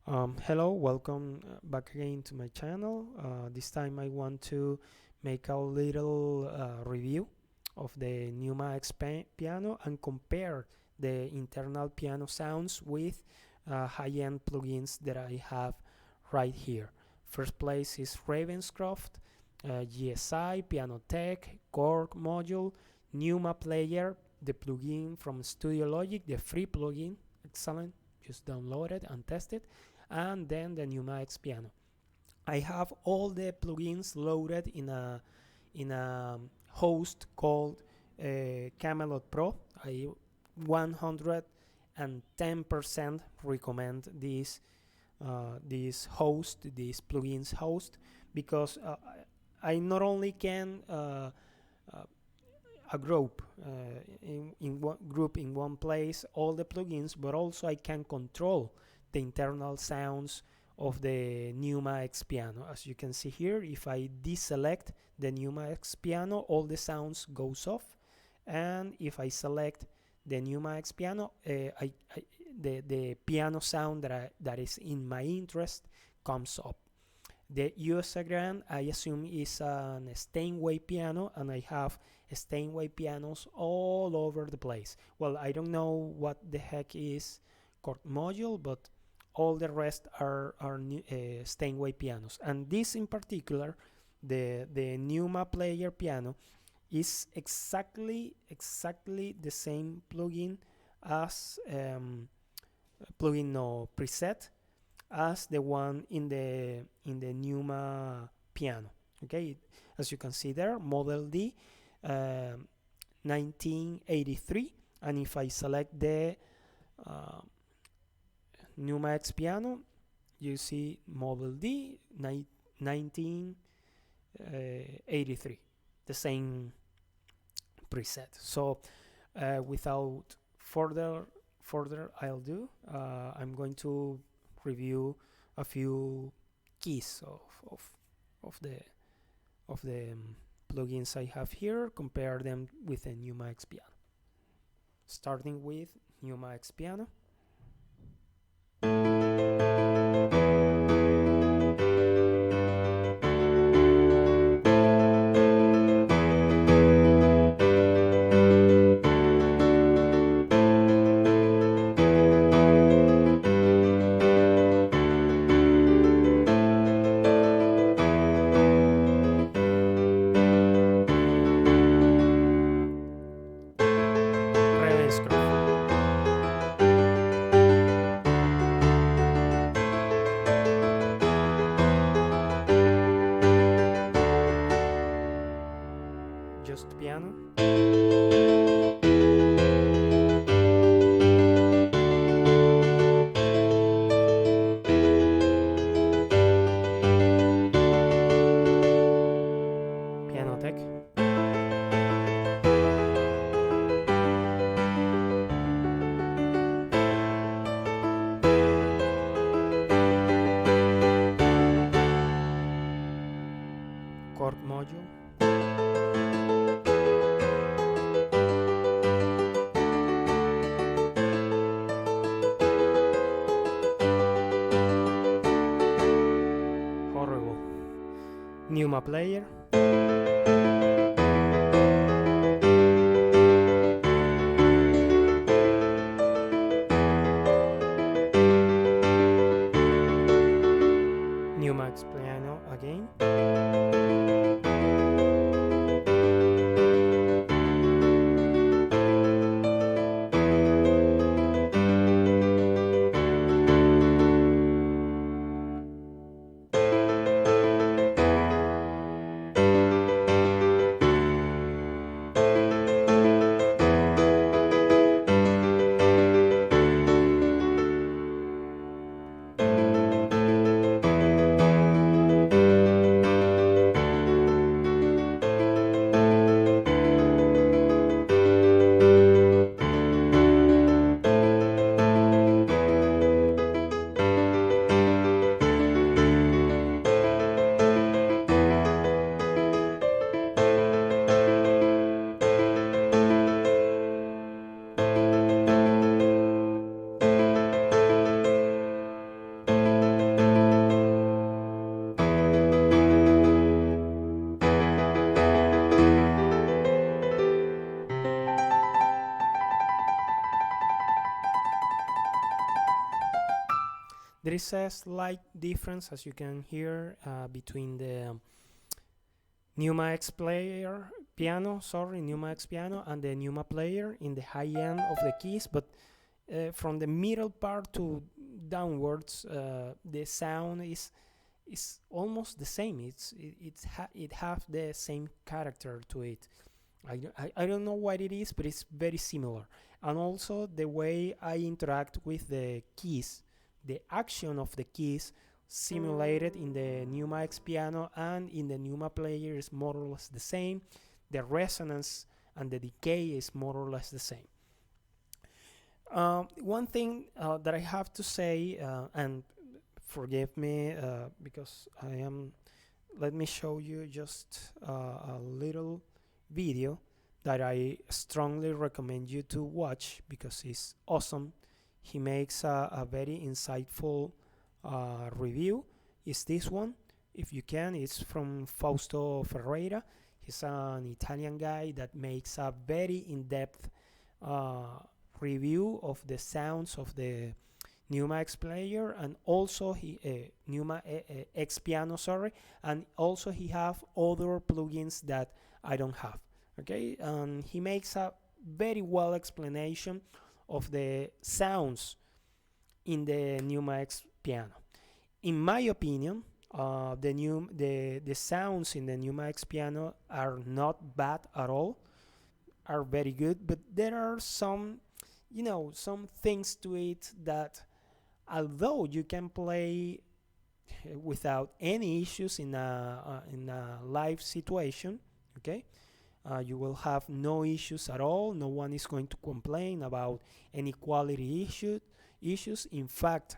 Hello, welcome back again to my channel. This time I want to make a little review of the Numa piano and compare the internal piano sounds with high-end plugins that I have right here. First place is Ravenscroft, GSI, Piano Tech, Korg module, Numa player, the plugin from Studio Logic, the free plugin, excellent. Just download it and test it, and then the Numa piano. I have all the plugins loaded in a host called Camelot Pro. I 110% recommend this host, this plugins host, because I not only can a group in one group in one place all the plugins, but also I can control the internal sounds of the Numa X piano. As you can see here, if I deselect the Numa X piano, all the sounds goes off, and if I select the Numa X piano, the piano sound that is in my interest comes up. The USA Grand, I assume, is an Steinway piano, and I have Steinway pianos all over the place. Well, I don't know what the heck is Korg module, but all the rest are Steinway pianos. And this in particular, the Numa player piano, is exactly the same plugin as preset as the one in the Numa piano. Okay, as you can see there, Model D, 1983, and if I select the Numa X piano, you see Model D 1983, the same preset. So without further I'll do, I'm going to review a few keys of the plugins I have here, compare them with the Numa X piano. Starting with Numa X piano. Just piano. Piano Tech. Korg module. Horrible. Numa player. Numa piano again. There is a slight difference, as you can hear, between the Numa X player piano, sorry, Numa X piano, and the Numa player in the high end of the keys, but from the middle part to downwards, the sound is almost the same. It have the same character to it. I don't know what it is, but it's very similar. And also the way I interact with the keys, the action of the keys simulated in the Numa X piano and in the Numa player is more or less the same. The resonance and the decay is more or less the same. One thing that I have to say, and forgive me because I am, let me show you just a little video that I strongly recommend you to watch because it's awesome. He makes a very insightful review. Is this one? If you can, it's from Fausto Ferreira. He's an Italian guy that makes a very in-depth review of the sounds of the Numa X player, and also Numa X piano, sorry, and also he have other plugins that I don't have. Okay, and he makes a very well explanation of the sounds in the Numa X piano. In my opinion, the sounds in the Numa X piano are not bad at all, are very good, but there are some, some things to it that, although you can play without any issues in a live situation, okay, you will have no issues at all. No one is going to complain about any quality issues. In fact,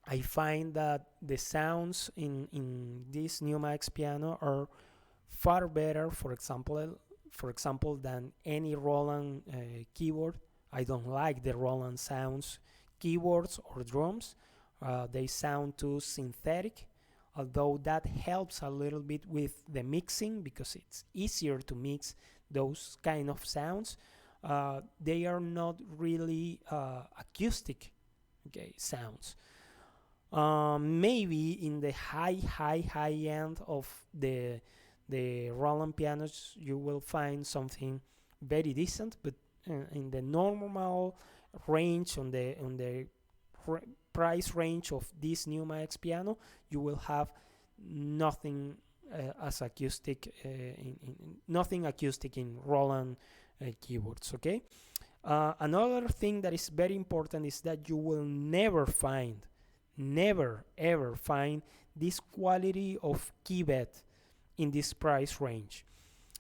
I find that the sounds in this Numa X piano are far better, for example, than any Roland keyboard. I don't like the Roland sounds, keyboards or drums. They sound too synthetic, although that helps a little bit with the mixing because it's easier to mix those kind of sounds. They are not really acoustic, okay, sounds. Maybe in the high end of the Roland pianos you will find something very decent, but in the normal range, on the price range of this Numa X piano, you will have nothing as acoustic, nothing acoustic in Roland keyboards. Okay. Another thing that is very important is that you will never ever find this quality of keybed in this price range.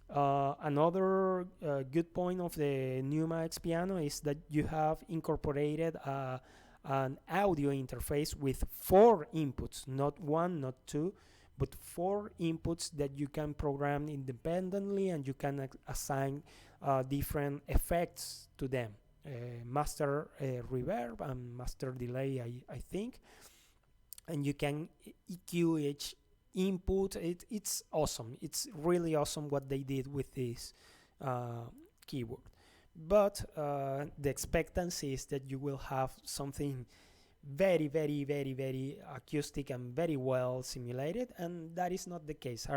Another good point of the Numa X piano is that you have incorporated an audio interface with 4 inputs, not 1, not 2, but 4 inputs that you can program independently, and you can assign different effects to them. Master reverb and master delay, I think, and you can EQ each input. It's awesome. It's really awesome what they did with this keyboard. But the expectancy is that you will have something very, very, very, very acoustic and very well simulated, and that is not the case.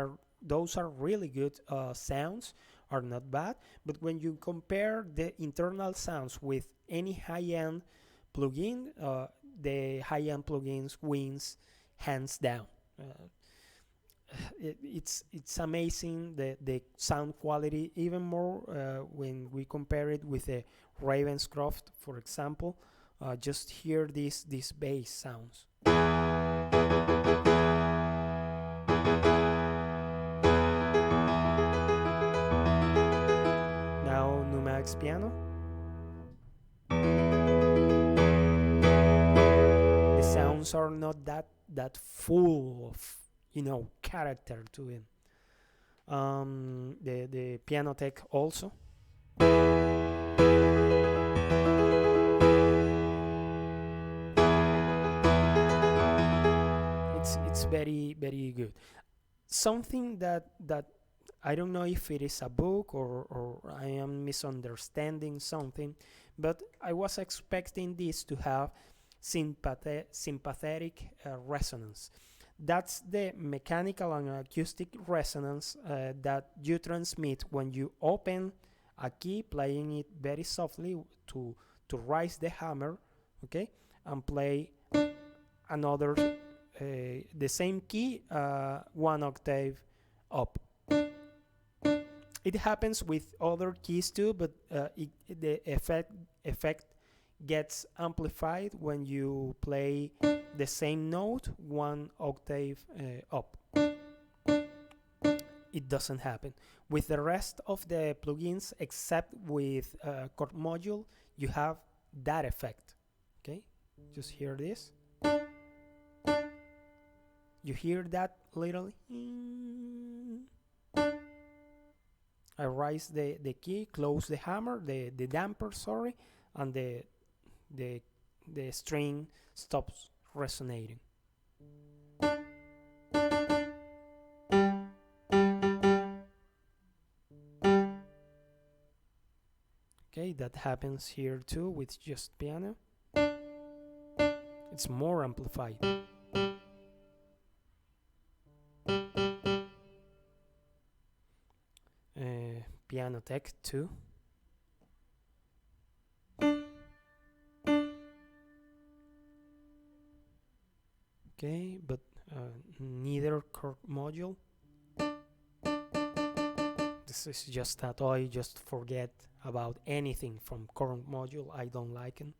Those are really good sounds, are not bad, but when you compare the internal sounds with any high-end plugin, the high-end plugins wins hands down. It's amazing the sound quality, even more when we compare it with the Ravenscroft, for example. Just hear these bass sounds. Now Numa X piano. The sounds are not that full of character to it. The piano tech also. It's very, very good. Something that I don't know if it is a book or I am misunderstanding something, but I was expecting this to have sympathetic resonance. That's the mechanical and acoustic resonance that you transmit when you open a key, playing it very softly to raise the hammer, okay, and play another the same key 1 octave up. It happens with other keys too, but the effect gets amplified when you play the same note 1 octave up. It doesn't happen with the rest of the plugins, except with chord module. You have that effect. Okay, just hear this. You hear that little. I raise the key, close the hammer, the damper, sorry, and the string stops resonating. Okay, that happens here too with just piano. It's more amplified. Piano tech too. Okay, but neither chord module. This is just a toy, just forget about anything from chord module, I don't like it.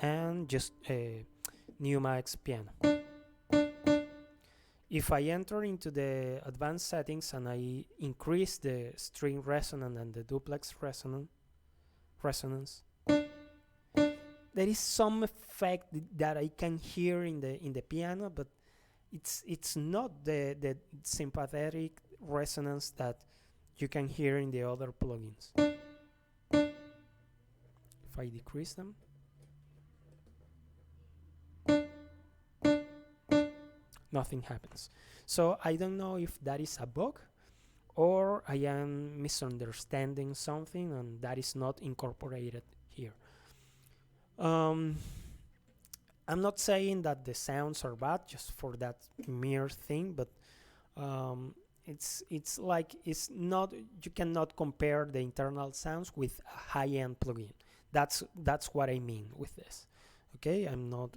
And just Numa X piano. If I enter into the advanced settings and I increase the string resonance and the duplex resonance, there is some effect that I can hear in the piano, but it's not the sympathetic resonance that you can hear in the other plugins. If I decrease them, nothing happens. So I don't know if that is a bug or I am misunderstanding something and that is not incorporated here. I'm not saying that the sounds are bad just for that mere thing, but it's like it's not, you cannot compare the internal sounds with a high-end plugin. That's what I mean with this. Okay, I'm not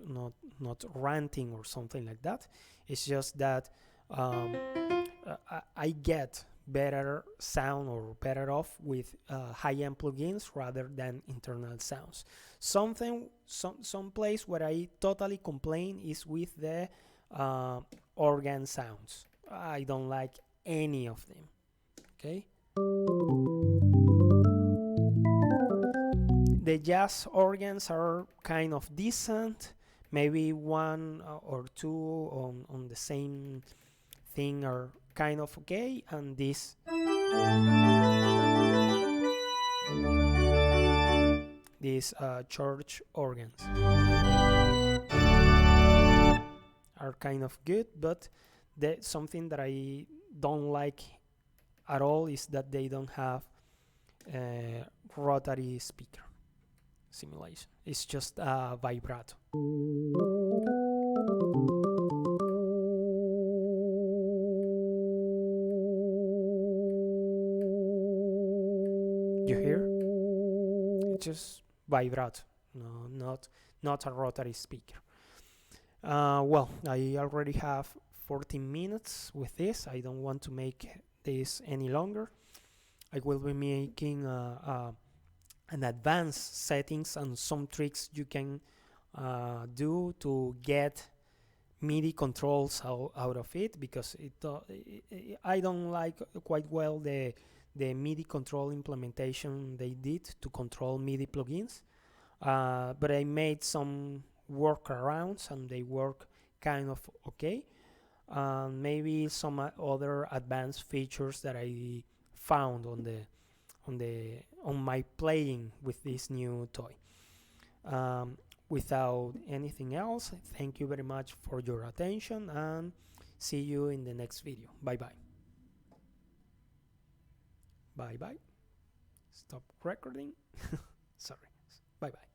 ranting or something like that. It's just that I get better sound or better off with high-end plugins rather than internal sounds. Some place where I totally complain is with the organ sounds. I don't like any of them. Okay. The jazz organs are kind of decent. Maybe one or two on the same thing are kind of okay, and these church organs are kind of good, but something that I don't like at all is that they don't have a rotary speaker simulation. It's just a vibrato. You hear? It's just vibrato, no, not a rotary speaker. Well, I already have 14 minutes with this. I don't want to make this any longer. I will be making an advanced settings and some tricks you can do to get MIDI controls out of it, because I don't like quite well the MIDI control implementation they did to control MIDI plugins, but I made some workarounds and they work kind of okay. Maybe some other advanced features that I found on my playing with this new toy. Without anything else, thank you very much for your attention and see you in the next video. Bye bye. Bye bye. Stop recording. Sorry. Bye bye.